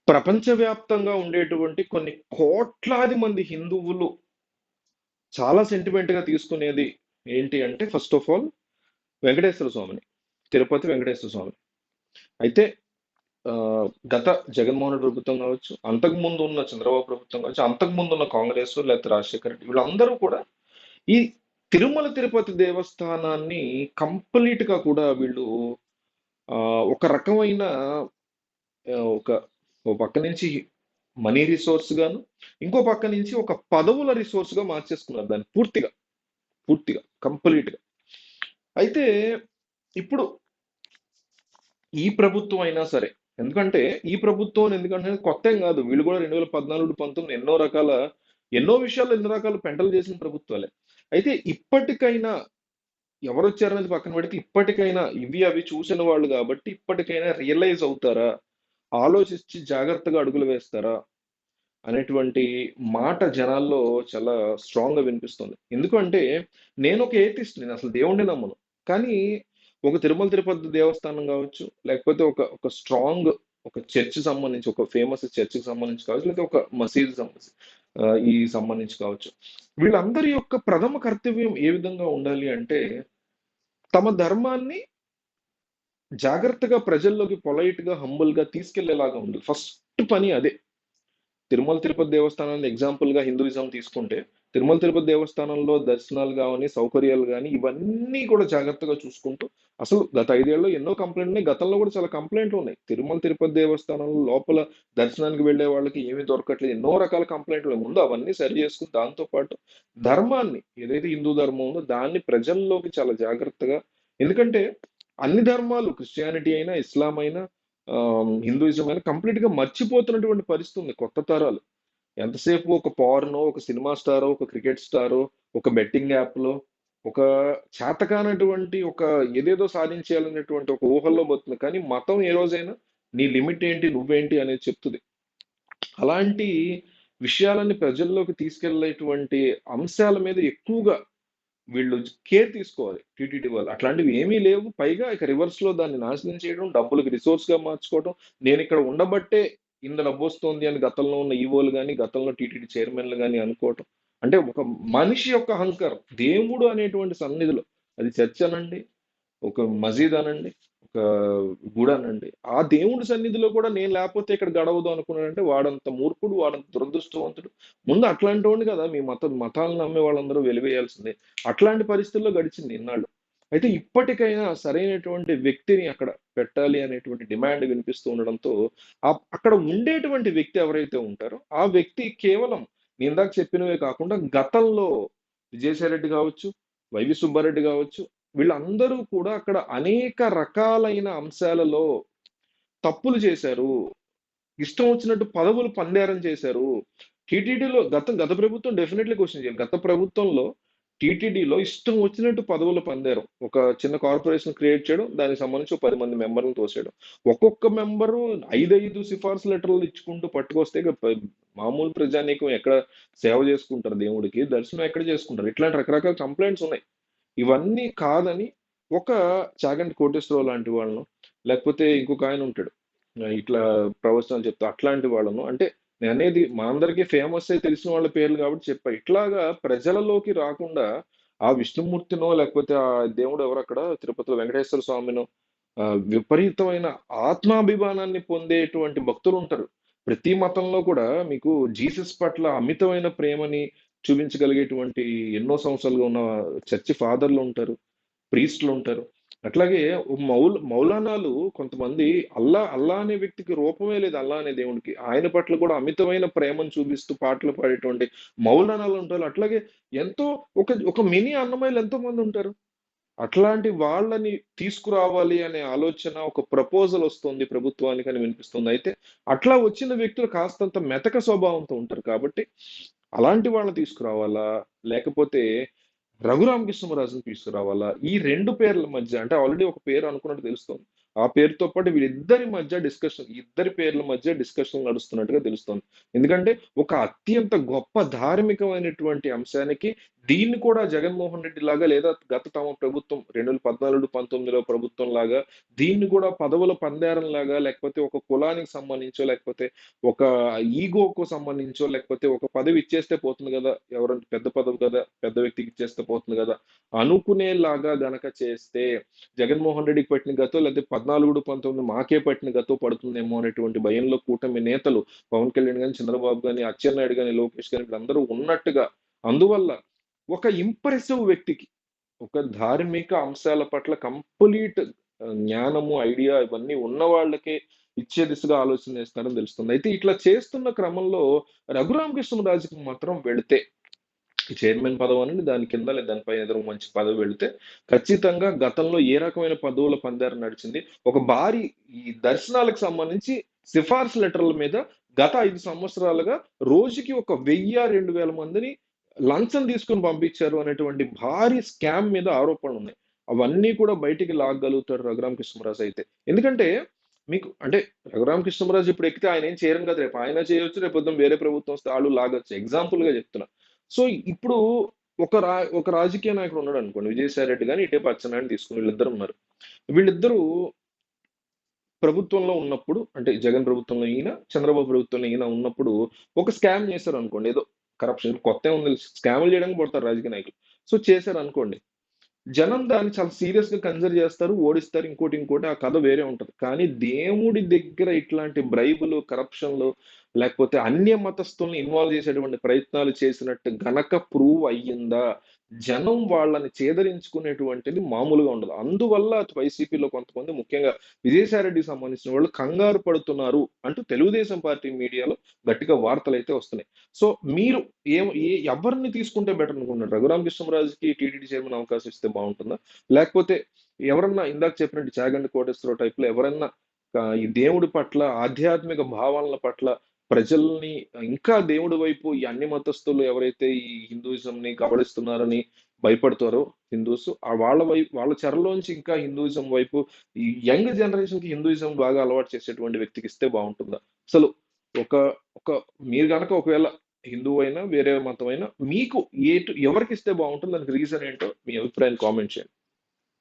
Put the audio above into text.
ప్రపంచవ్యాప్తంగా ఉండేటువంటి కొన్ని కోట్లాది మంది హిందువులు చాలా సెంటిమెంట్ గా తీసుకునేది ఏంటి అంటే ఫస్ట్ ఆఫ్ ఆల్ వెంకటేశ్వర స్వామిని, తిరుపతి వెంకటేశ్వర స్వామి. అయితే ఆ, గత జగన్మోహన్ రెడ్డి ప్రభుత్వం కావచ్చు, అంతకు ముందు ఉన్న చంద్రబాబు ప్రభుత్వం కావచ్చు, అంతకు ముందు ఉన్న కాంగ్రెస్ లేకపోతే రాజశేఖర రెడ్డి, వీళ్ళందరూ కూడా ఈ తిరుమల తిరుపతి దేవస్థానాన్ని కంప్లీట్ గా కూడా వీళ్ళు ఆ, ఒక రకమైన ఒక ఓ పక్క నుంచి మనీ రిసోర్స్ గాను, ఇంకో పక్క నుంచి ఒక పదవుల రిసోర్స్ గా మార్చేసుకున్నారు దాన్ని పూర్తిగా, పూర్తిగా కంప్లీట్ గా. అయితే ఇప్పుడు ఈ ప్రభుత్వం అయినా సరే, ఎందుకంటే ఈ ప్రభుత్వం ఎందుకంటే కొత్త ఏం కాదు, వీళ్ళు కూడా 2014 19 ఎన్నో విషయాల్లో ఎన్నో రకాల పెంటలు చేసిన ప్రభుత్వాలే. అయితే ఇప్పటికైనా ఎవరు వచ్చారనేది పక్కన పెడితే, ఇప్పటికైనా ఇవి అవి చూసిన వాళ్ళు కాబట్టి ఇప్పటికైనా రియలైజ్ అవుతారా, ఆలోచించి జాగ్రత్తగా అడుగులు వేస్తారా అనేటువంటి మాట జనాల్లో చాలా స్ట్రాంగ్ గా వినిపిస్తుంది. ఎందుకంటే నేను ఒక ఏతిస్ట్, నేను అసలు దేవుణ్ణి నమ్మను. కానీ ఒక తిరుమల తిరుపతి దేవస్థానం కావచ్చు, లేకపోతే ఒక ఒక స్ట్రాంగ్ ఒక చర్చ్ సంబంధించి, ఒక ఫేమస్ చర్చ్కి సంబంధించి కావచ్చు, లేకపోతే ఒక మసీద్ సంబంధించి ఈ సంబంధించి కావచ్చు, వీళ్ళందరి యొక్క ప్రథమ కర్తవ్యం ఏ విధంగా ఉండాలి అంటే, తమ ధర్మాన్ని జాగ్రత్తగా ప్రజల్లోకి పొలైట్ గా హంబుల్ గా తీసుకెళ్లేలాగా ఉంది. ఫస్ట్ పని అదే. తిరుమల తిరుపతి దేవస్థానాన్ని ఎగ్జాంపుల్ గా హిందూయిజం తీసుకుంటే, తిరుమల తిరుపతి దేవస్థానంలో దర్శనాలు కానీ, సౌకర్యాలు కానీ, ఇవన్నీ కూడా జాగ్రత్తగా చూసుకుంటూ, అసలు గత 5 ఏళ్లలో ఎన్నో కంప్లైంట్లు ఉన్నాయి, గతంలో కూడా చాలా కంప్లైంట్లు ఉన్నాయి. తిరుమల తిరుపతి దేవస్థానంలో లోపల దర్శనానికి వెళ్ళే వాళ్ళకి ఏమీ దొరకట్లేదు, ఎన్నో రకాల కంప్లైంట్లు ఉన్నాయి. ముందు అవన్నీ సరి చేసుకుని దాంతో పాటు ధర్మాన్ని, ఏదైతే హిందూ ధర్మం ఉందో దాన్ని ప్రజల్లోకి చాలా జాగ్రత్తగా, ఎందుకంటే అన్ని ధర్మాలు, క్రిస్టియానిటీ అయినా, ఇస్లాం అయినా, హిందూయిజం అయినా కంప్లీట్ గా మర్చిపోతున్నటువంటి పరిస్థితి ఉంది కొత్త తరాలు. ఎంతసేపు ఒక పార్నో, ఒక సినిమా స్టారో, ఒక క్రికెట్ స్టారో, ఒక బెట్టింగ్ యాప్లో, ఒక చేతకానటువంటి ఒక ఏదేదో సాధించేయాలనేటువంటి ఒక ఊహల్లో పోతుంది. కానీ మతం ఏ రోజైనా నీ లిమిట్ ఏంటి, నువ్వేంటి అనేది చెప్తుంది. అలాంటి విషయాలని ప్రజల్లోకి తీసుకెళ్లేటువంటి అంశాల మీద ఎక్కువగా వీళ్ళు కేర్ తీసుకోవాలి టీటీడీ వాళ్ళు. అట్లాంటివి ఏమీ లేవు. పైగా ఇక రివర్స్ లో దాన్ని నాశనం చేయడం, డబ్బులకి రిసోర్స్ గా మార్చుకోవడం, నేను ఇక్కడ ఉండబట్టే ఇంత డబ్బు వస్తుంది అని గతంలో ఉన్న ఈవోలు కానీ, గతంలో టీటీడీ చైర్మన్లు కానీ అనుకోవటం. అంటే ఒక మనిషి యొక్క అహంకారం, దేవుడు అనేటువంటి సన్నిధిలో, అది చర్చ్ అనండి, ఒక మసీద్ అనండి, ఒక గుడి అనండి, ఆ దేవుడి సన్నిధిలో కూడా నేను లేకపోతే ఇక్కడ గడవదు అనుకున్నాడంటే వాడంత మూర్ఖుడు, వాడంత దురదృష్టవంతుడు. ముందు అట్లాంటి వాడిని కదా మీ మతాలను నమ్మే వాళ్ళందరూ వెలివేయాల్సిందే. అట్లాంటి పరిస్థితుల్లో గడిచింది ఇన్నాళ్ళు. అయితే ఇప్పటికైనా సరైనటువంటి వ్యక్తిని అక్కడ పెట్టాలి అనేటువంటి డిమాండ్ వినిపిస్తూ ఉండడంతో, అక్కడ ఉండేటువంటి వ్యక్తి ఎవరైతే ఉంటారో ఆ వ్యక్తి కేవలం నేను ఇందాక చెప్పినవే కాకుండా గతంలో విజయసాయి రెడ్డి కావచ్చు, వైవి సుబ్బారెడ్డి కావచ్చు, వీళ్ళందరూ కూడా అక్కడ అనేక రకాలైన అంశాలలో తప్పులు చేశారు. ఇష్టం వచ్చినట్టు పదవులు పందేరం చేశారు. టీటీడీలో గత ప్రభుత్వం డెఫినెట్లీ క్వశ్చన్ చేయాలి. గత ప్రభుత్వంలో టీటీడీలో ఇష్టం వచ్చినట్టు పదవులు పందారు. ఒక చిన్న కార్పొరేషన్ క్రియేట్ చేయడం, దానికి సంబంధించి ఒక 10 మంది మెంబర్లను తోసేయడం. ఒక్కొక్క మెంబరు 5 సిఫార్సు లెటర్లు ఇచ్చుకుంటూ పట్టుకొస్తే ఇక మామూలు ప్రజానీకం ఎక్కడ సేవ చేసుకుంటారు దేవుడికి, దర్శనం ఎక్కడ చేసుకుంటారు? ఇట్లాంటి రకరకాల కంప్లైంట్స్ ఉన్నాయి. ఇవన్నీ కాదని ఒక చాగంటి కోటేశ్వరరావు లాంటి వాళ్ళను, లేకపోతే ఇంకొక ఆయన ఉంటాడు ఇట్లా ప్రవచనాలు చెప్తా, అట్లాంటి వాళ్ళను, అంటే నేను అనేది మా అందరికీ ఫేమస్ అయి తెలిసిన వాళ్ళ పేర్లు కాబట్టి చెప్పా. ఇట్లాగా ప్రజలలోకి రాకుండా ఆ విష్ణుమూర్తినో, లేకపోతే ఆ దేవుడు ఎవరు అక్కడ తిరుపతిలో వెంకటేశ్వర స్వామినో, విపరీతమైన ఆత్మాభిమానాన్ని పొందేటువంటి భక్తులు ఉంటారు. ప్రతి మతంలో కూడా మీకు జీసస్ పట్ల అమితమైన ప్రేమని చూపించగలిగేటువంటి ఎన్నో సంవత్సరాలుగా ఉన్న చర్చి ఫాదర్లు ఉంటారు, ప్రీస్టులు ఉంటారు. అట్లాగే మౌలానాలు కొంతమంది, అల్లా అల్లా అనే వ్యక్తికి రూపమే లేదు, అల్లా అనే దేవుడికి, ఆయన పట్ల కూడా అమితమైన ప్రేమను చూపిస్తూ పాటలు పాడేటువంటి మౌలానాలు ఉంటారు. అట్లాగే ఎంతో ఒక ఒక మినీ అన్నమయ్యలు ఎంతో మంది ఉంటారు. అట్లాంటి వాళ్ళని తీసుకురావాలి అనే ఆలోచన, ఒక ప్రపోజల్ వస్తుంది ప్రభుత్వానికి అని వినిపిస్తుంది. అయితే అట్లా వచ్చిన వ్యక్తులు కాస్తంత మెతక స్వభావంతో ఉంటారు కాబట్టి అలాంటి వాళ్ళని తీసుకురావాలా, లేకపోతే రఘురామకృష్ణరాజుని తీసుకురావాలా? ఈ రెండు పేర్ల మధ్య, అంటే ఆల్రెడీ ఒక పేరు అనుకున్నట్టు తెలుస్తుంది, ఆ పేరుతో పాటు వీళ్ళిద్దరి మధ్య డిస్కషన్, ఇద్దరి పేర్ల మధ్య డిస్కషన్ నడుస్తున్నట్టుగా తెలుస్తుంది. ఎందుకంటే ఒక అత్యంత గొప్ప ధార్మికమైనటువంటి అంశానికి దీన్ని కూడా జగన్మోహన్ రెడ్డి లాగా లేదా గత తమ ప్రభుత్వం 2014-19లో ప్రభుత్వం లాగా దీన్ని కూడా పదవుల పందేరం లాగా, లేకపోతే ఒక కులానికి సంబంధించో, లేకపోతే ఒక ఈగోకు సంబంధించో, లేకపోతే ఒక పదవి ఇచ్చేస్తే పోతుంది కదా, ఎవరంటే పెద్ద పదవి కదా, పెద్ద వ్యక్తికి ఇచ్చేస్తే పోతుంది కదా అనుకునేలాగా గనక చేస్తే జగన్మోహన్ రెడ్డికి పట్టిన గతో, లేకపోతే 14-19 మాకే పట్టిన గతో పడుతుందేమో అనేటువంటి భయంలో కూటమి నేతలు పవన్ కళ్యాణ్ గాని, చంద్రబాబు గాని, అచ్చెన్నాయుడు గాని, లోకేష్ గాని వీళ్ళందరూ ఉన్నట్టుగా, అందువల్ల ఒక ఇంప్రెసివ్ వ్యక్తికి, ఒక ధార్మిక అంశాల పట్ల కంప్లీట్ జ్ఞానము, ఐడియా ఇవన్నీ ఉన్న వాళ్ళకే ఇచ్చే దిశగా ఆలోచన చేస్తున్నారని తెలుస్తుంది. అయితే ఇట్లా చేస్తున్న క్రమంలో రఘురామకృష్ణరాజుకి మాత్రం వెళితే చైర్మన్ పదవి అనండి, దాని కింద లేదా దానిపైన ఏదైనా మంచి పదవి వెళితే ఖచ్చితంగా గతంలో ఏ రకమైన పదవుల పందారు నడిచింది, ఒక భారీ ఈ దర్శనాలకు సంబంధించి సిఫార్సు లెటర్ల మీద గత 5 సంవత్సరాలుగా రోజుకి ఒక 1000-2000 మందిని లంచం తీసుకుని పంపించారు అనేటువంటి భారీ స్కామ్ మీద ఆరోపణలు ఉన్నాయి. అవన్నీ కూడా బయటికి లాగగలుగుతాడు రఘురామకృష్ణరాజు అయితే. ఎందుకంటే మీకు అంటే రఘురామకృష్ణరాజు ఇప్పుడు ఎక్కితే ఆయన ఏం చేయరు కదా, రేపు ఆయన చేయొచ్చు, రేపు పొద్దున వేరే ప్రభుత్వం వస్తే వాళ్ళు లాగొచ్చు. ఎగ్జాంపుల్ గా చెప్తున్నా. సో ఇప్పుడు ఒక రాజకీయ నాయకుడు ఉన్నాడు అనుకోండి, విజయసాయి రెడ్డి గాని, ఇటే అచ్చెన్నాయుడు తీసుకుని వీళ్ళిద్దరు ఉన్నారు. వీళ్ళిద్దరూ ప్రభుత్వంలో ఉన్నప్పుడు, అంటే జగన్ ప్రభుత్వంలో ఈయన, చంద్రబాబు ప్రభుత్వంలో ఈయన ఉన్నప్పుడు ఒక స్కామ్ చేశారు అనుకోండి, ఏదో కరప్షన్ కొత్త ఉంది, స్కామ్లు చేయడానికి పడతారు రాజకీయ నాయకులు. సో చేశారు అనుకోండి, జనం దాన్ని చాలా సీరియస్ గా కన్సిడర్ చేస్తారు, ఓడిస్తారు, ఇంకోటి ఆ కథ వేరే ఉంటది. కానీ దేవుడి దగ్గర ఇట్లాంటి బ్రైబులు, కరప్షన్లు, లేకపోతే అన్య మతస్థుల్ని ఇన్వాల్వ్ చేసేటువంటి ప్రయత్నాలు చేసినట్టు గనక ప్రూవ్ అయ్యిందా, జనం వాళ్ళని చేదరించుకునేటువంటిది మామూలుగా ఉండదు. అందువల్ల వైసీపీలో కొంతమంది, ముఖ్యంగా విజయసాయిరెడ్డికి సంబంధించిన వాళ్ళు కంగారు పడుతున్నారు అంటూ తెలుగుదేశం పార్టీ మీడియాలో గట్టిగా వార్తలు అయితే వస్తున్నాయి. సో మీరు ఎవరిని తీసుకుంటే బెటర్ అనుకుంటున్నారు? రఘురామకృష్ణరాజుకి టీటీడీ చైర్మన్ అవకాశం ఇస్తే బాగుంటుందా, లేకపోతే ఎవరన్నా ఇందాక చెప్పినట్టు చాగంటి కోటేశ్వరరావు టైప్ లో ఎవరన్నా ఈ దేవుడి పట్ల, ఆధ్యాత్మిక భావాల పట్ల ప్రజల్ని ఇంకా దేవుడి వైపు, ఈ అన్ని మతస్థులు ఎవరైతే ఈ హిందూయిజం ని కబళిస్తున్నారని భయపడతారో హిందూస్, ఆ వాళ్ళ వైపు, వాళ్ళ చెరలోంచి ఇంకా హిందూయిజం వైపు, ఈ యంగ్ జనరేషన్ కి హిందూయిజం బాగా అలవాటు చేసేటువంటి వ్యక్తికి ఇస్తే బాగుంటుందా? అసలు ఒక ఒక మీరు గనక ఒకవేళ హిందువు అయినా వేరే మతం అయినా మీకు ఎవరికి ఇస్తే బాగుంటుంది, దానికి రీజన్ ఏంటో మీ అభిప్రాయాన్ని కామెంట్ చేయండి.